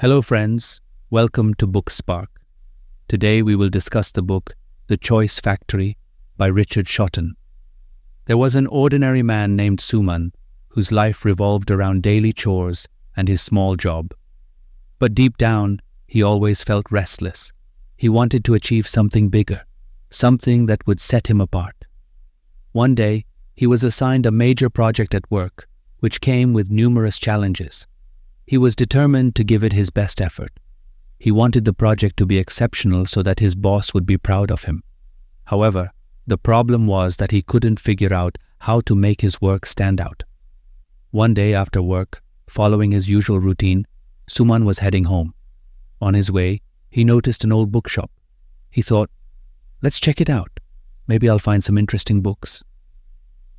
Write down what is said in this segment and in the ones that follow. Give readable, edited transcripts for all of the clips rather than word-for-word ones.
Hello friends, welcome to Book Spark. Today we will discuss the book The Choice Factory by Richard Shotton. There was an ordinary man named Suman whose life revolved around daily chores and his small job. But deep down, he always felt restless. He wanted to achieve something bigger, something that would set him apart. One day, he was assigned a major project at work, which came with numerous challenges. He was determined to give it his best effort. He wanted the project to be exceptional so that his boss would be proud of him. However, the problem was that he couldn't figure out how to make his work stand out. One day after work, following his usual routine, Suman was heading home. On his way, he noticed an old bookshop. He thought, let's check it out. Maybe I'll find some interesting books.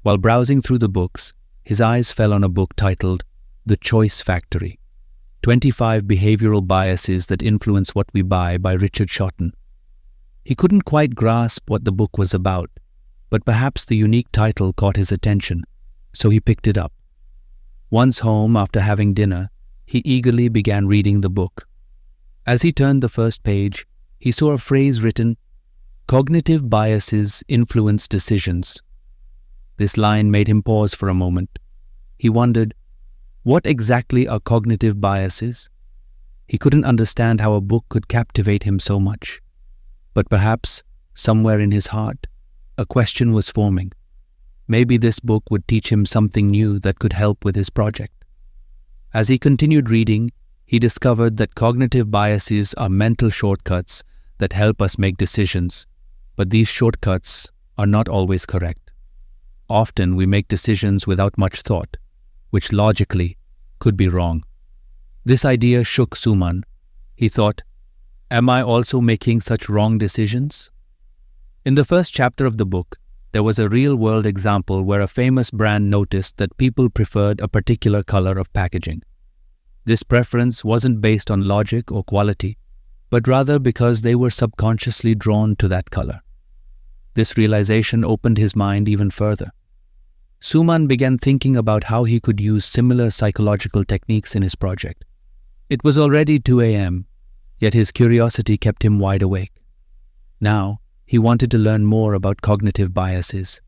While browsing through the books, his eyes fell on a book titled The Choice Factory, 25 Behavioral Biases That Influence What We Buy by Richard Shotton. He couldn't quite grasp what the book was about, but perhaps the unique title caught his attention, so he picked it up. Once home after having dinner, he eagerly began reading the book. As he turned the first page, he saw a phrase written, "Cognitive biases influence decisions." This line made him pause for a moment. He wondered, what exactly are cognitive biases? He couldn't understand how a book could captivate him so much. But perhaps, somewhere in his heart, a question was forming. Maybe this book would teach him something new that could help with his project. As he continued reading, he discovered that cognitive biases are mental shortcuts that help us make decisions, but these shortcuts are not always correct. Often we make decisions without much thought, which logically could be wrong. This idea shook Suman. He thought, am I also making such wrong decisions? In the first chapter of the book, there was a real-world example where a famous brand noticed that people preferred a particular color of packaging. This preference wasn't based on logic or quality, but rather because they were subconsciously drawn to that color. This realization opened his mind even further. Suman began thinking about how he could use similar psychological techniques in his project. It was already 2 a.m., yet his curiosity kept him wide awake. Now, he wanted to learn more about cognitive biases.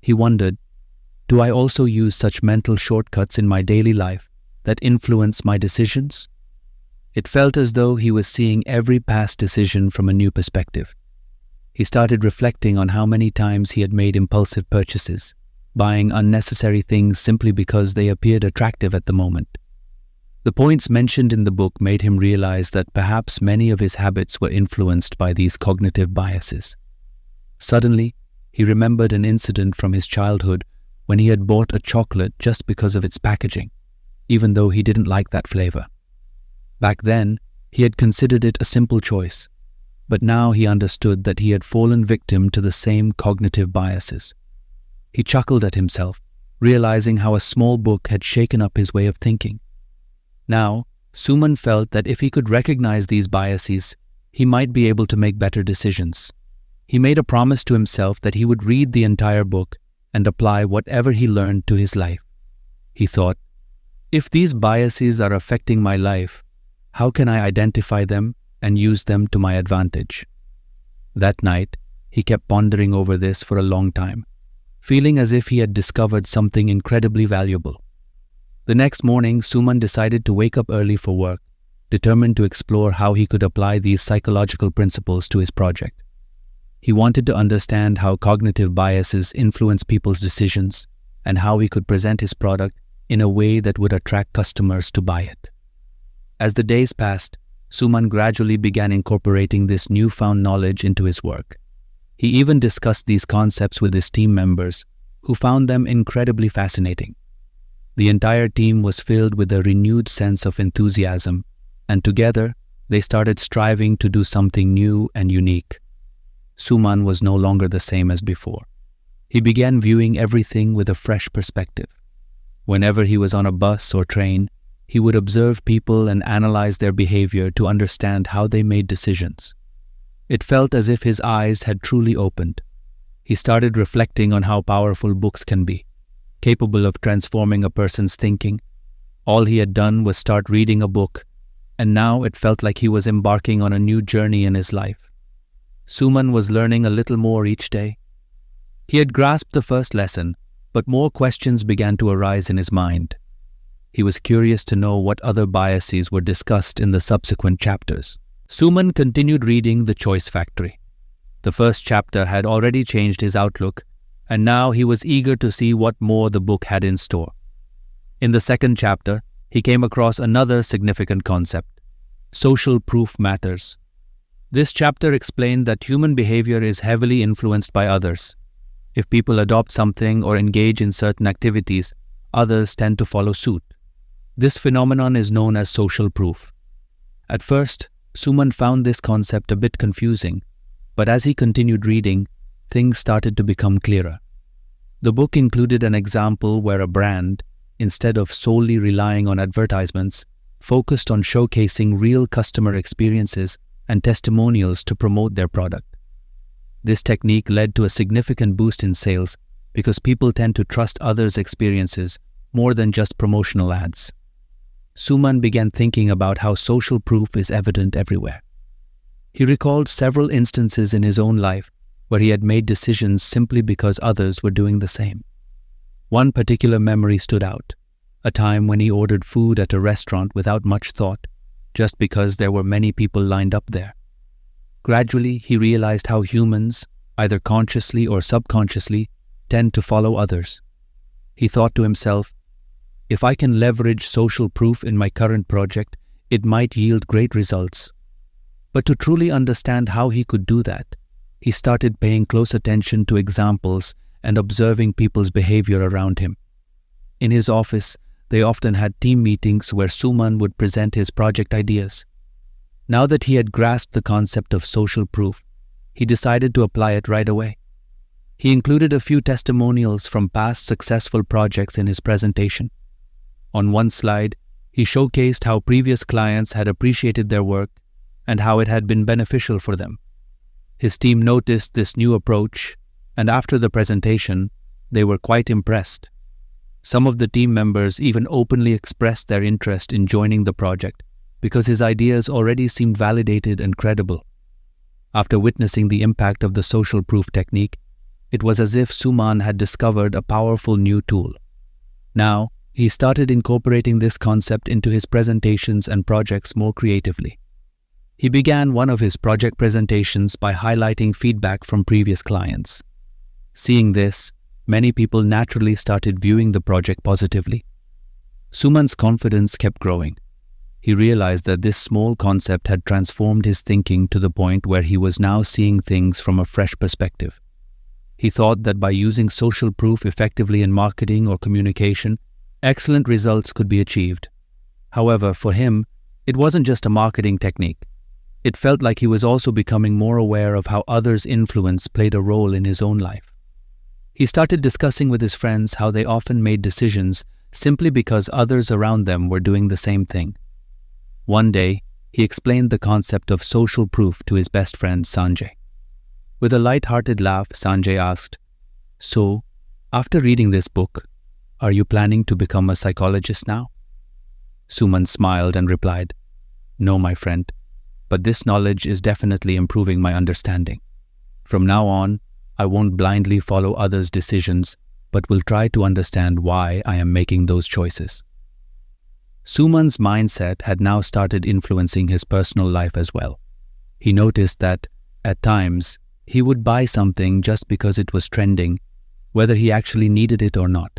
He wondered, do I also use such mental shortcuts in my daily life that influence my decisions? It felt as though he was seeing every past decision from a new perspective. He started reflecting on how many times he had made impulsive purchases, buying unnecessary things simply because they appeared attractive at the moment. The points mentioned in the book made him realize that perhaps many of his habits were influenced by these cognitive biases. Suddenly, he remembered an incident from his childhood when he had bought a chocolate just because of its packaging, even though he didn't like that flavor. Back then, he had considered it a simple choice, but now he understood that he had fallen victim to the same cognitive biases. He chuckled at himself, realizing how a small book had shaken up his way of thinking. Now, Suman felt that if he could recognize these biases, he might be able to make better decisions. He made a promise to himself that he would read the entire book and apply whatever he learned to his life. He thought, if these biases are affecting my life, how can I identify them and use them to my advantage? That night, he kept pondering over this for a long time, feeling as if he had discovered something incredibly valuable. The next morning, Suman decided to wake up early for work, determined to explore how he could apply these psychological principles to his project. He wanted to understand how cognitive biases influence people's decisions and how he could present his product in a way that would attract customers to buy it. As the days passed, Suman gradually began incorporating this newfound knowledge into his work. He even discussed these concepts with his team members, who found them incredibly fascinating. The entire team was filled with a renewed sense of enthusiasm, and together they started striving to do something new and unique. Suman was no longer the same as before. He began viewing everything with a fresh perspective. Whenever he was on a bus or train, he would observe people and analyze their behavior to understand how they made decisions. It felt as if his eyes had truly opened. He started reflecting on how powerful books can be, capable of transforming a person's thinking. All he had done was start reading a book, and now it felt like he was embarking on a new journey in his life. Suman was learning a little more each day. He had grasped the first lesson, but more questions began to arise in his mind. He was curious to know what other biases were discussed in the subsequent chapters. Suman continued reading The Choice Factory. The first chapter had already changed his outlook, and now he was eager to see what more the book had in store. In the second chapter, he came across another significant concept: social proof matters. This chapter explained that human behavior is heavily influenced by others. If people adopt something or engage in certain activities, others tend to follow suit. This phenomenon is known as social proof. At first, Suman found this concept a bit confusing, but as he continued reading, things started to become clearer. The book included an example where a brand, instead of solely relying on advertisements, focused on showcasing real customer experiences and testimonials to promote their product. This technique led to a significant boost in sales because people tend to trust others' experiences more than just promotional ads. Suman began thinking about how social proof is evident everywhere. He recalled several instances in his own life where he had made decisions simply because others were doing the same. One particular memory stood out: a time when he ordered food at a restaurant without much thought, just because there were many people lined up there. Gradually, he realized how humans, either consciously or subconsciously, tend to follow others. He thought to himself, if I can leverage social proof in my current project, it might yield great results. But to truly understand how he could do that, he started paying close attention to examples and observing people's behavior around him. In his office, they often had team meetings where Suman would present his project ideas. Now that he had grasped the concept of social proof, he decided to apply it right away. He included a few testimonials from past successful projects in his presentation. On one slide, he showcased how previous clients had appreciated their work and how it had been beneficial for them. His team noticed this new approach, and after the presentation, they were quite impressed. Some of the team members even openly expressed their interest in joining the project because his ideas already seemed validated and credible. After witnessing the impact of the social proof technique, it was as if Suman had discovered a powerful new tool. Now, he started incorporating this concept into his presentations and projects more creatively. He began one of his project presentations by highlighting feedback from previous clients. Seeing this, many people naturally started viewing the project positively. Suman's confidence kept growing. He realized that this small concept had transformed his thinking to the point where he was now seeing things from a fresh perspective. He thought that by using social proof effectively in marketing or communication, excellent results could be achieved. However, for him, it wasn't just a marketing technique. It felt like he was also becoming more aware of how others' influence played a role in his own life. He started discussing with his friends how they often made decisions simply because others around them were doing the same thing. One day, he explained the concept of social proof to his best friend Sanjay. With a light-hearted laugh, Sanjay asked, "So, after reading this book, are you planning to become a psychologist now?" Suman smiled and replied, "No, my friend, but this knowledge is definitely improving my understanding. From now on, I won't blindly follow others' decisions, but will try to understand why I am making those choices." Suman's mindset had now started influencing his personal life as well. He noticed that, at times, he would buy something just because it was trending, whether he actually needed it or not.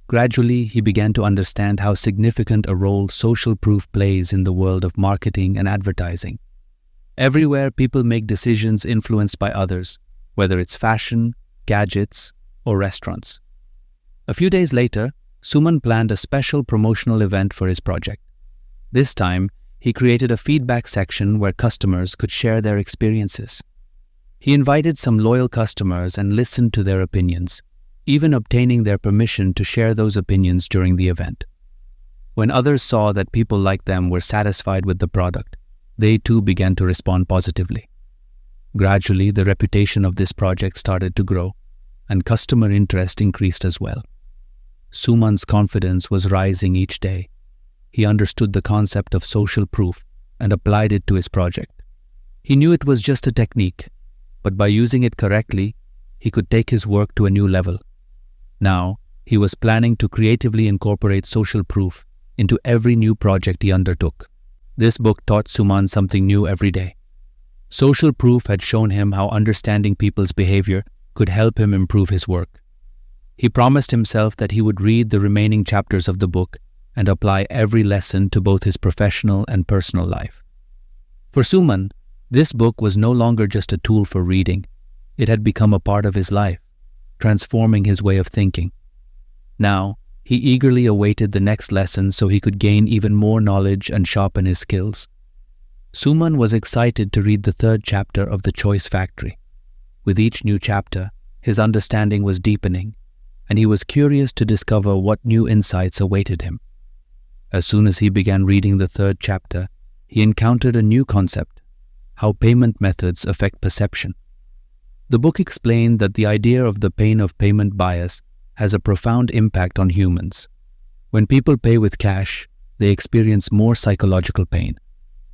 Gradually, he began to understand how significant a role social proof plays in the world of marketing and advertising. Everywhere, people make decisions influenced by others, whether it's fashion, gadgets, or restaurants. A few days later, Suman planned a special promotional event for his project. This time, he created a feedback section where customers could share their experiences. He invited some loyal customers and listened to their opinions, even obtaining their permission to share those opinions during the event. When others saw that people like them were satisfied with the product, they too began to respond positively. Gradually, the reputation of this project started to grow, and customer interest increased as well. Suman's confidence was rising each day. he understood the concept of social proof and applied it to his project. He knew it was just a technique, but by using it correctly, he could take his work to a new level. Now, he was planning to creatively incorporate social proof into every new project he undertook. This book taught Suman something new every day. Social proof had shown him how understanding people's behavior could help him improve his work. He promised himself that he would read the remaining chapters of the book and apply every lesson to both his professional and personal life. For Suman, this book was no longer just a tool for reading. It had become a part of his life, transforming his way of thinking. Now, he eagerly awaited the next lesson so he could gain even more knowledge and sharpen his skills. Suman was excited to read the third chapter of The Choice Factory. With each new chapter, his understanding was deepening, and he was curious to discover what new insights awaited him. As soon as he began reading the third chapter, he encountered a new concept: how payment methods affect perception. The book explained that the idea of the pain of payment bias has a profound impact on humans. When people pay with cash, they experience more psychological pain,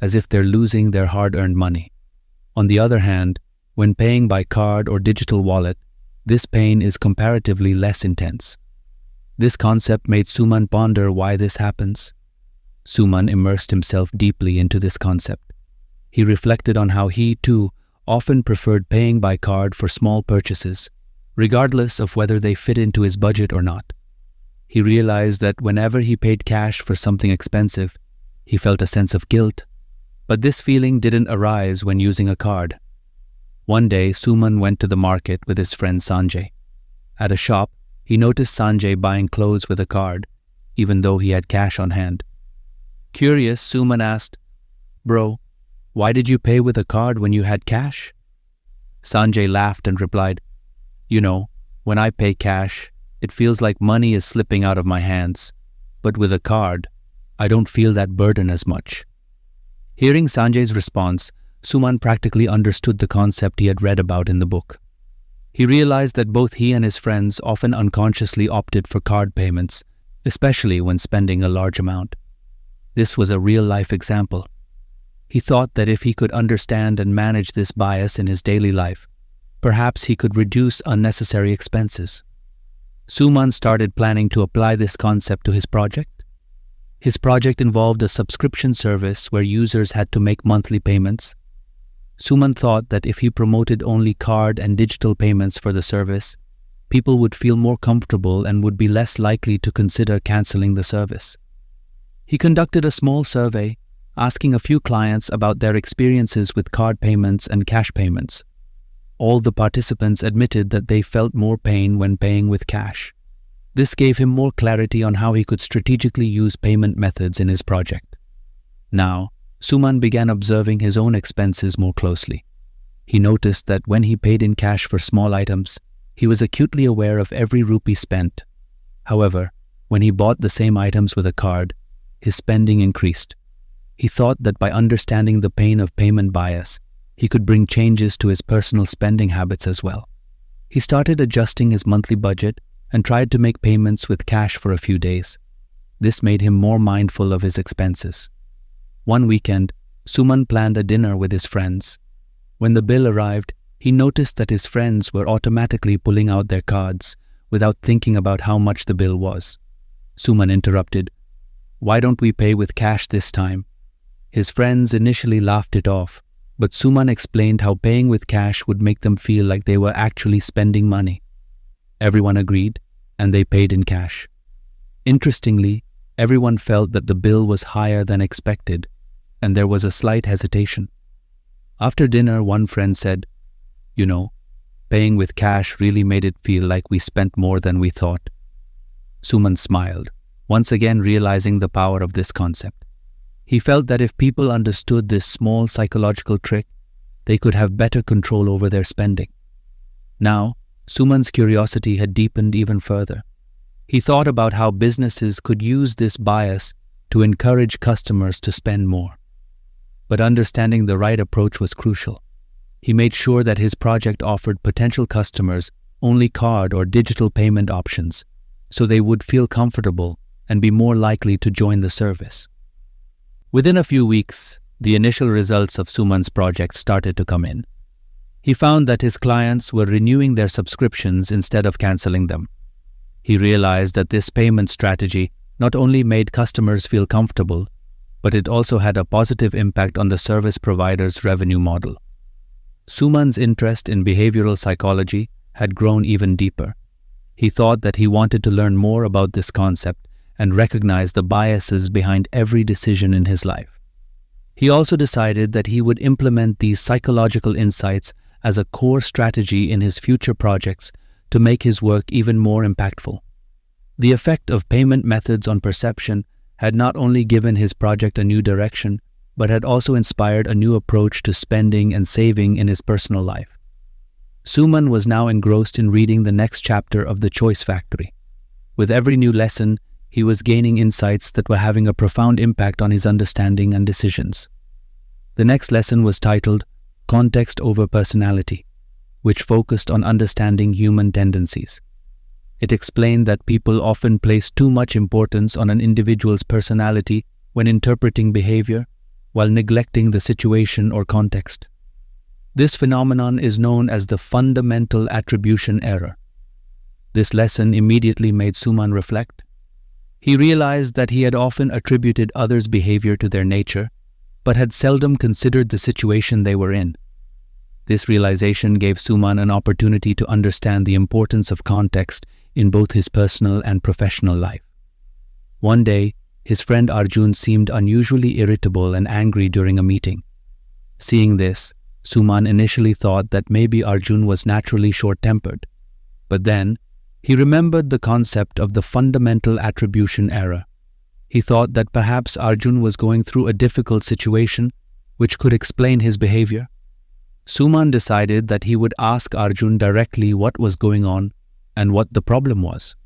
as if they're losing their hard-earned money. On the other hand, when paying by card or digital wallet, this pain is comparatively less intense. This concept made Suman ponder why this happens. Suman immersed himself deeply into this concept. He reflected on how he, too, often preferred paying by card for small purchases, regardless of whether they fit into his budget or not. He realized that whenever he paid cash for something expensive, he felt a sense of guilt. But this feeling didn't arise when using a card. One day, Suman went to the market with his friend Sanjay. At a shop, he noticed Sanjay buying clothes with a card, even though he had cash on hand. Curious, Suman asked, "Bro, why did you pay with a card when you had cash?" Sanjay laughed and replied, "You know, when I pay cash, it feels like money is slipping out of my hands. But with a card, I don't feel that burden as much." Hearing Sanjay's response, Suman practically understood the concept he had read about in the book. He realized that both he and his friends often unconsciously opted for card payments, especially when spending a large amount. This was a real-life example. He thought that if he could understand and manage this bias in his daily life, perhaps he could reduce unnecessary expenses. Suman started planning to apply this concept to his project. His project involved a subscription service where users had to make monthly payments. Suman thought that if he promoted only card and digital payments for the service, people would feel more comfortable and would be less likely to consider canceling the service. He conducted a small survey, asking a few clients about their experiences with card payments and cash payments. All the participants admitted that they felt more pain when paying with cash. This gave him more clarity on how he could strategically use payment methods in his project. Now, Suman began observing his own expenses more closely. He noticed that when he paid in cash for small items, he was acutely aware of every rupee spent. However, when he bought the same items with a card, his spending increased. He thought that by understanding the pain of payment bias, he could bring changes to his personal spending habits as well. He started adjusting his monthly budget and tried to make payments with cash for a few days. This made him more mindful of his expenses. One weekend, Suman planned a dinner with his friends. When the bill arrived, he noticed that his friends were automatically pulling out their cards without thinking about how much the bill was. Suman interrupted, "Why don't we pay with cash this time?" His friends initially laughed it off, but Suman explained how paying with cash would make them feel like they were actually spending money. Everyone agreed, and they paid in cash. Interestingly, everyone felt that the bill was higher than expected, and there was a slight hesitation. After dinner, one friend said, "You know, paying with cash really made it feel like we spent more than we thought." Suman smiled, once again realizing the power of this concept. He felt that if people understood this small psychological trick, they could have better control over their spending. Now, Suman's curiosity had deepened even further. He thought about how businesses could use this bias to encourage customers to spend more. But understanding the right approach was crucial. He made sure that his project offered potential customers only card or digital payment options, so they would feel comfortable and be more likely to join the service. Within a few weeks, the initial results of Suman's project started to come in. He found that his clients were renewing their subscriptions instead of canceling them. He realized that this payment strategy not only made customers feel comfortable, but it also had a positive impact on the service provider's revenue model. Suman's interest in behavioral psychology had grown even deeper. He thought that he wanted to learn more about this concept and recognize the biases behind every decision in his life. He also decided that he would implement these psychological insights as a core strategy in his future projects to make his work even more impactful. The effect of payment methods on perception had not only given his project a new direction, but had also inspired a new approach to spending and saving in his personal life. Suman was now engrossed in reading the next chapter of The Choice Factory. With every new lesson, he was gaining insights that were having a profound impact on his understanding and decisions. The next lesson was titled Context over Personality, which focused on understanding human tendencies. It explained that people often place too much importance on an individual's personality when interpreting behavior, while neglecting the situation or context. This phenomenon is known as the fundamental attribution error. This lesson immediately made Suman reflect. He realized that he had often attributed others' behavior to their nature, but had seldom considered the situation they were in. This realization gave Suman an opportunity to understand the importance of context in both his personal and professional life. One day, his friend Arjun seemed unusually irritable and angry during a meeting. Seeing this, Suman initially thought that maybe Arjun was naturally short-tempered. But then, he remembered the concept of the fundamental attribution error. He thought that perhaps Arjun was going through a difficult situation, which could explain his behavior. Suman decided that he would ask Arjun directly what was going on and what the problem was.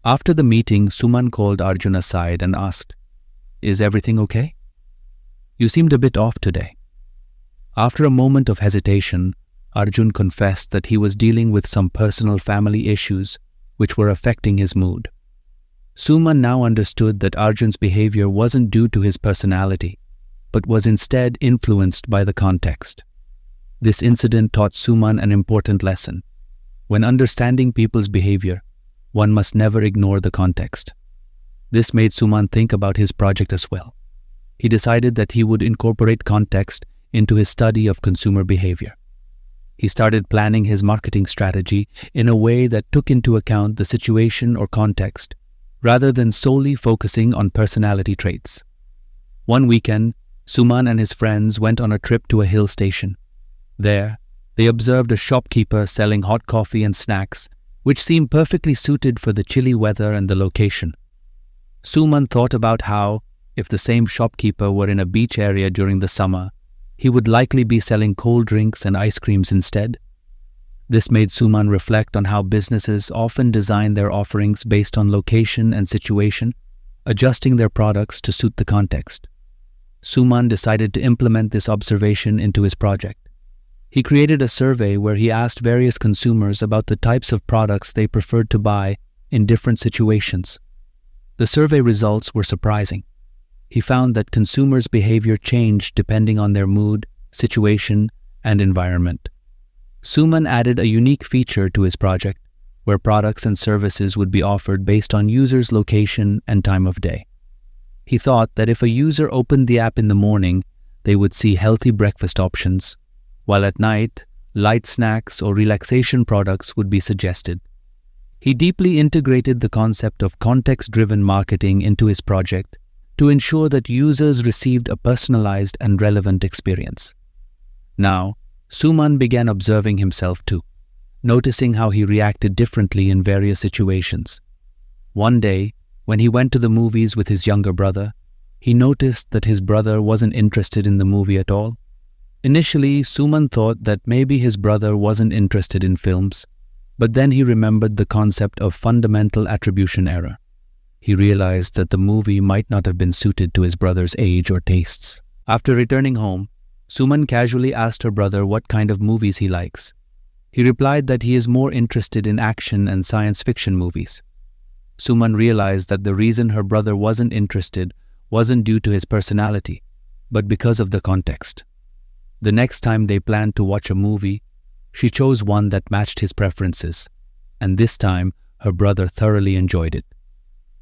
After the meeting, Suman called Arjun aside and asked, "Is everything okay? You seemed a bit off today." After a moment of hesitation, Arjun confessed that he was dealing with some personal family issues which were affecting his mood. Suman now understood that Arjun's behavior wasn't due to his personality, but was instead influenced by the context. This incident taught Suman an important lesson. When understanding people's behavior, one must never ignore the context. This made Suman think about his project as well. He decided that he would incorporate context into his study of consumer behavior. He started planning his marketing strategy in a way that took into account the situation or context, rather than solely focusing on personality traits. One weekend, Suman and his friends went on a trip to a hill station. There, they observed a shopkeeper selling hot coffee and snacks, which seemed perfectly suited for the chilly weather and the location. Suman thought about how, if the same shopkeeper were in a beach area during the summer, he would likely be selling cold drinks and ice creams instead. This made Suman reflect on how businesses often design their offerings based on location and situation, adjusting their products to suit the context. Suman decided to implement this observation into his project. He created a survey where he asked various consumers about the types of products they preferred to buy in different situations. The survey results were surprising. He found that consumers' behavior changed depending on their mood, situation, and environment. Suman added a unique feature to his project, where products and services would be offered based on users' location and time of day. He thought that if a user opened the app in the morning, they would see healthy breakfast options, while at night, light snacks or relaxation products would be suggested. He deeply integrated the concept of context-driven marketing into his project to ensure that users received a personalized and relevant experience. Now, Suman began observing himself too, noticing how he reacted differently in various situations. One day, when he went to the movies with his younger brother, he noticed that his brother wasn't interested in the movie at all. Initially, Suman thought that maybe his brother wasn't interested in films, but then he remembered the concept of fundamental attribution error. He realized that the movie might not have been suited to his brother's age or tastes. After returning home, Suman casually asked her brother what kind of movies he likes. He replied that he is more interested in action and science fiction movies. Suman realized that the reason her brother wasn't interested wasn't due to his personality, but because of the context. The next time they planned to watch a movie, she chose one that matched his preferences, and this time her brother thoroughly enjoyed it.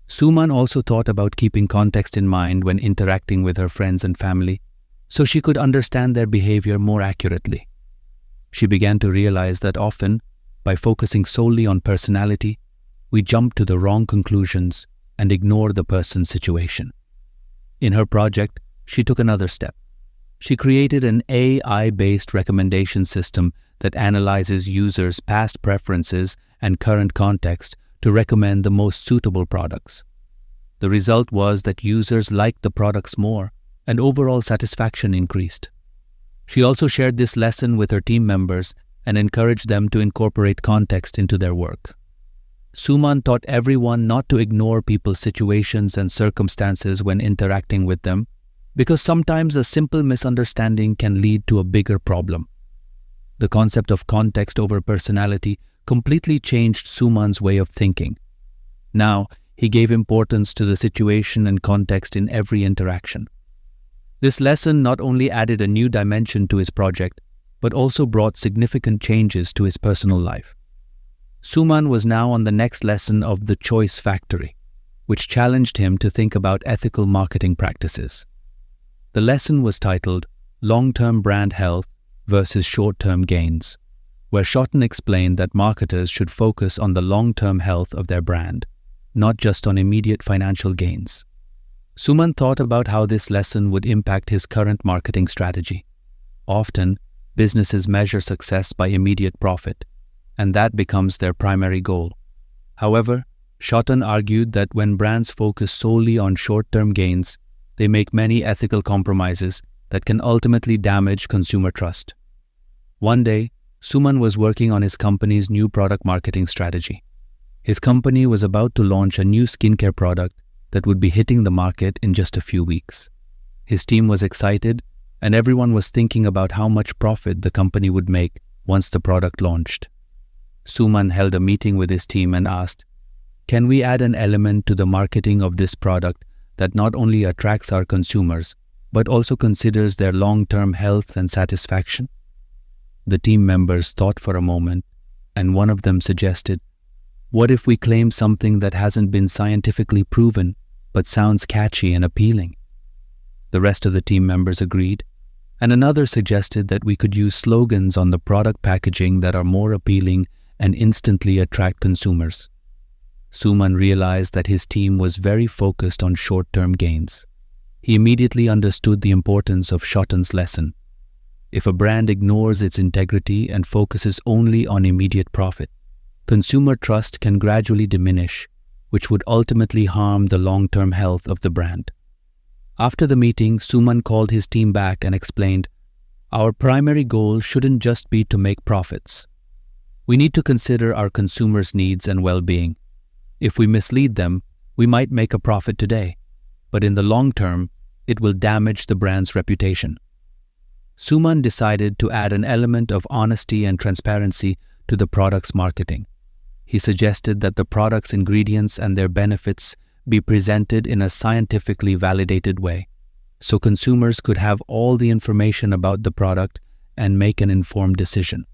Suman also thought about keeping context in mind when interacting with her friends and family, so she could understand their behavior more accurately. She began to realize that often, by focusing solely on personality, we jump to the wrong conclusions and ignore the person's situation. In her project, she took another step. She created an AI-based recommendation system that analyzes users' past preferences and current context to recommend the most suitable products. The result was that users liked the products more, and overall satisfaction increased. She also shared this lesson with her team members and encouraged them to incorporate context into their work. Suman taught everyone not to ignore people's situations and circumstances when interacting with them, because sometimes a simple misunderstanding can lead to a bigger problem. The concept of context over personality completely changed Suman's way of thinking. Now, he gave importance to the situation and context in every interaction. This lesson not only added a new dimension to his project, but also brought significant changes to his personal life. Suman was now on the next lesson of the Choice Factory, which challenged him to think about ethical marketing practices. The lesson was titled Long-Term Brand Health versus Short-Term Gains, where Schotten explained that marketers should focus on the long-term health of their brand, not just on immediate financial gains. Suman thought about how this lesson would impact his current marketing strategy. Often, businesses measure success by immediate profit, and that becomes their primary goal. However, Schotten argued that when brands focus solely on short-term gains, they make many ethical compromises that can ultimately damage consumer trust. One day, Suman was working on his company's new product marketing strategy. His company was about to launch a new skincare product that would be hitting the market in just a few weeks. His team was excited, and everyone was thinking about how much profit the company would make once the product launched. Suman held a meeting with his team and asked, "Can we add an element to the marketing of this product that not only attracts our consumers, but also considers their long-term health and satisfaction?" The team members thought for a moment, and one of them suggested, "What if we claim something that hasn't been scientifically proven, but sounds catchy and appealing?" The rest of the team members agreed, and another suggested that we could use slogans on the product packaging that are more appealing and instantly attract consumers. Suman realized that his team was very focused on short-term gains. He immediately understood the importance of Schotten's lesson. If a brand ignores its integrity and focuses only on immediate profit, consumer trust can gradually diminish, which would ultimately harm the long-term health of the brand. After the meeting, Suman called his team back and explained, "Our primary goal shouldn't just be to make profits. We need to consider our consumers' needs and well-being. If we mislead them, we might make a profit today, but in the long term, it will damage the brand's reputation." Suman decided to add an element of honesty and transparency to the product's marketing. He suggested that the product's ingredients and their benefits be presented in a scientifically validated way, so consumers could have all the information about the product and make an informed decision.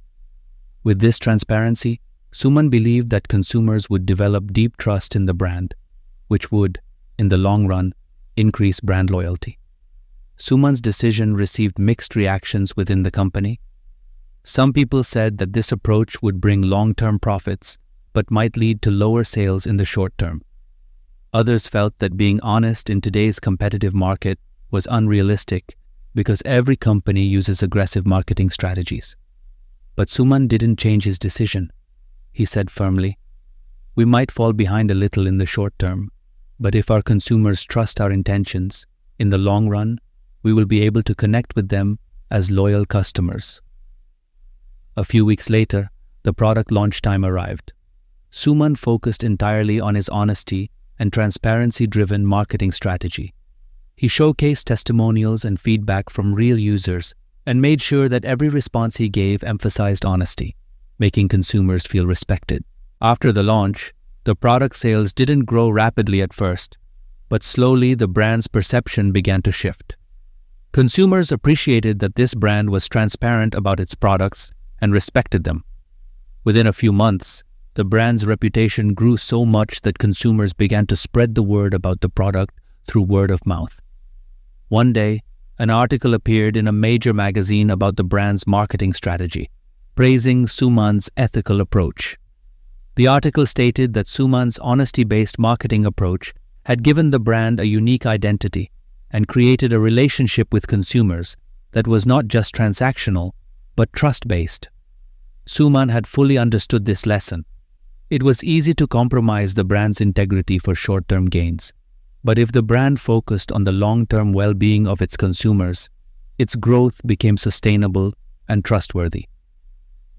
With this transparency, Suman believed that consumers would develop deep trust in the brand, which would, in the long run, increase brand loyalty. Suman's decision received mixed reactions within the company. Some people said that this approach would bring long-term profits, but might lead to lower sales in the short term. Others felt that being honest in today's competitive market was unrealistic because every company uses aggressive marketing strategies. But Suman didn't change his decision. He said firmly, "We might fall behind a little in the short term, but if our consumers trust our intentions, in the long run, we will be able to connect with them as loyal customers." A few weeks later, the product launch time arrived. Suman focused entirely on his honesty and transparency-driven marketing strategy. He showcased testimonials and feedback from real users and made sure that every response he gave emphasized honesty, making consumers feel respected. After the launch, the product sales didn't grow rapidly at first, but slowly the brand's perception began to shift. Consumers appreciated that this brand was transparent about its products and respected them. Within a few months, the brand's reputation grew so much that consumers began to spread the word about the product through word of mouth. One day, an article appeared in a major magazine about the brand's marketing strategy, praising Suman's ethical approach. The article stated that Suman's honesty-based marketing approach had given the brand a unique identity and created a relationship with consumers that was not just transactional, but trust-based. Suman had fully understood this lesson. It was easy to compromise the brand's integrity for short-term gains. But if the brand focused on the long-term well-being of its consumers, its growth became sustainable and trustworthy.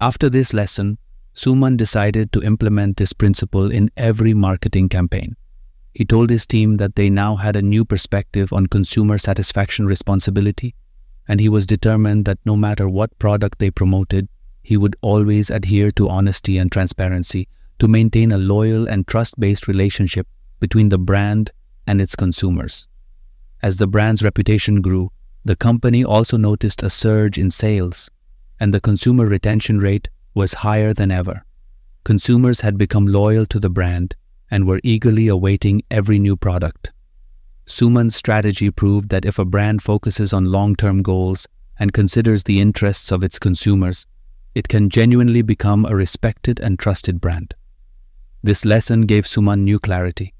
After this lesson, Suman decided to implement this principle in every marketing campaign. He told his team that they now had a new perspective on consumer satisfaction responsibility, and he was determined that no matter what product they promoted, he would always adhere to honesty and transparency to maintain a loyal and trust-based relationship between the brand and its consumers. As the brand's reputation grew, the company also noticed a surge in sales, and the consumer retention rate was higher than ever. Consumers had become loyal to the brand and were eagerly awaiting every new product. Suman's strategy proved that if a brand focuses on long-term goals and considers the interests of its consumers, it can genuinely become a respected and trusted brand. This lesson gave Suman new clarity,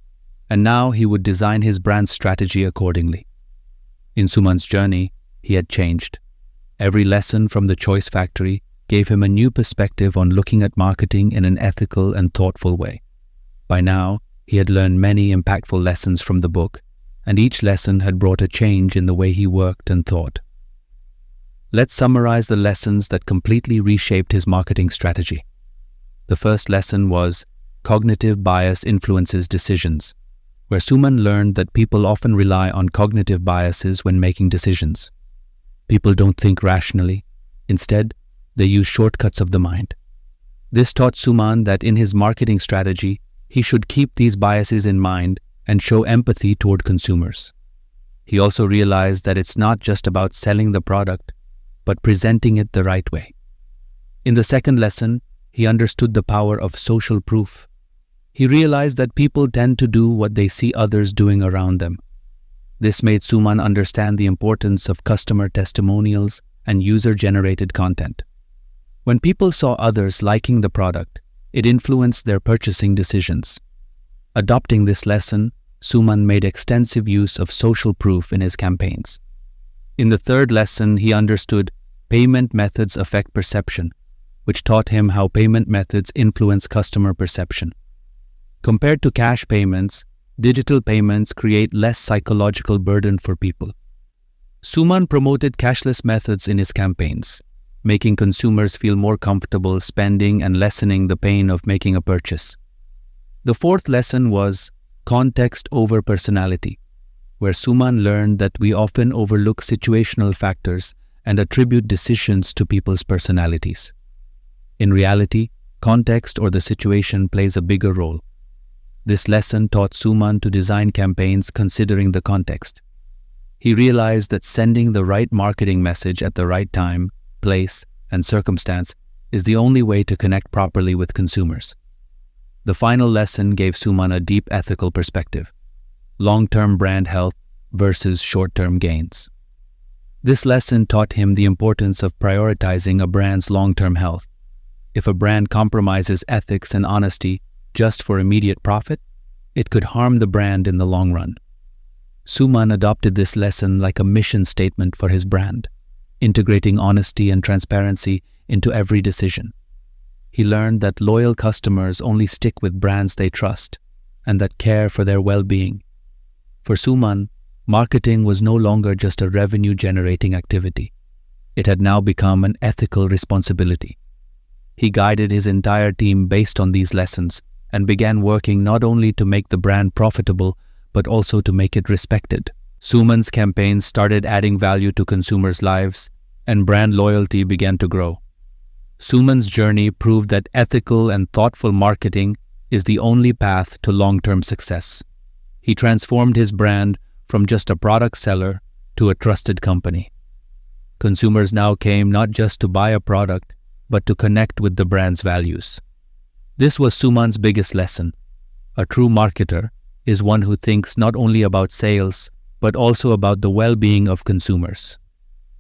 and now he would design his brand's strategy accordingly. In Suman's journey, he had changed. Every lesson from the Choice Factory gave him a new perspective on looking at marketing in an ethical and thoughtful way. By now, he had learned many impactful lessons from the book, and each lesson had brought a change in the way he worked and thought. Let's summarize the lessons that completely reshaped his marketing strategy. The first lesson was cognitive bias influences decisions, where Suman learned that people often rely on cognitive biases when making decisions. People don't think rationally. Instead, they use shortcuts of the mind. This taught Suman that in his marketing strategy, he should keep these biases in mind and show empathy toward consumers. He also realized that it's not just about selling the product, but presenting it the right way. In the second lesson, he understood the power of social proof. He realized that people tend to do what they see others doing around them. This made Suman understand the importance of customer testimonials and user-generated content. When people saw others liking the product, it influenced their purchasing decisions. Adopting this lesson, Suman made extensive use of social proof in his campaigns. In the third lesson, he understood payment methods affect perception, which taught him how payment methods influence customer perception. Compared to cash payments, digital payments create less psychological burden for people. Suman promoted cashless methods in his campaigns, making consumers feel more comfortable spending and lessening the pain of making a purchase. The fourth lesson was context over personality, where Suman learned that we often overlook situational factors and attribute decisions to people's personalities. In reality, context or the situation plays a bigger role. This lesson taught Suman to design campaigns considering the context. He realized that sending the right marketing message at the right time, place, and circumstance is the only way to connect properly with consumers. The final lesson gave Suman a deep ethical perspective: long-term brand health versus short-term gains. This lesson taught him the importance of prioritizing a brand's long-term health. If a brand compromises ethics and honesty just for immediate profit, it could harm the brand in the long run. Suman adopted this lesson like a mission statement for his brand, integrating honesty and transparency into every decision. He learned that loyal customers only stick with brands they trust and that care for their well-being. For Suman, marketing was no longer just a revenue-generating activity. It had now become an ethical responsibility. He guided his entire team based on these lessons and began working not only to make the brand profitable, but also to make it respected. Suman's campaigns started adding value to consumers' lives, and brand loyalty began to grow. Suman's journey proved that ethical and thoughtful marketing is the only path to long-term success. He transformed his brand from just a product seller to a trusted company. Consumers now came not just to buy a product, but to connect with the brand's values. This was Suman's biggest lesson. A true marketer is one who thinks not only about sales, but also about the well-being of consumers.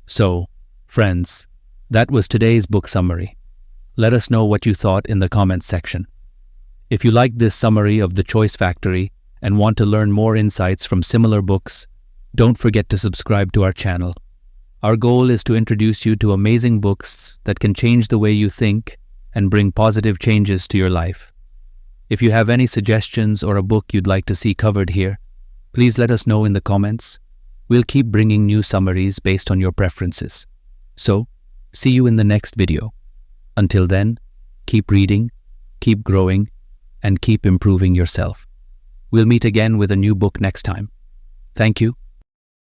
So, friends, that was today's book summary. Let us know what you thought in the comments section. If you liked this summary of The Choice Factory and want to learn more insights from similar books, don't forget to subscribe to our channel. Our goal is to introduce you to amazing books that can change the way you think and bring positive changes to your life. If you have any suggestions or a book you'd like to see covered here, please let us know in the comments. We'll keep bringing new summaries based on your preferences. So, see you in the next video. Until then, keep reading, keep growing, and keep improving yourself. We'll meet again with a new book next time. Thank you,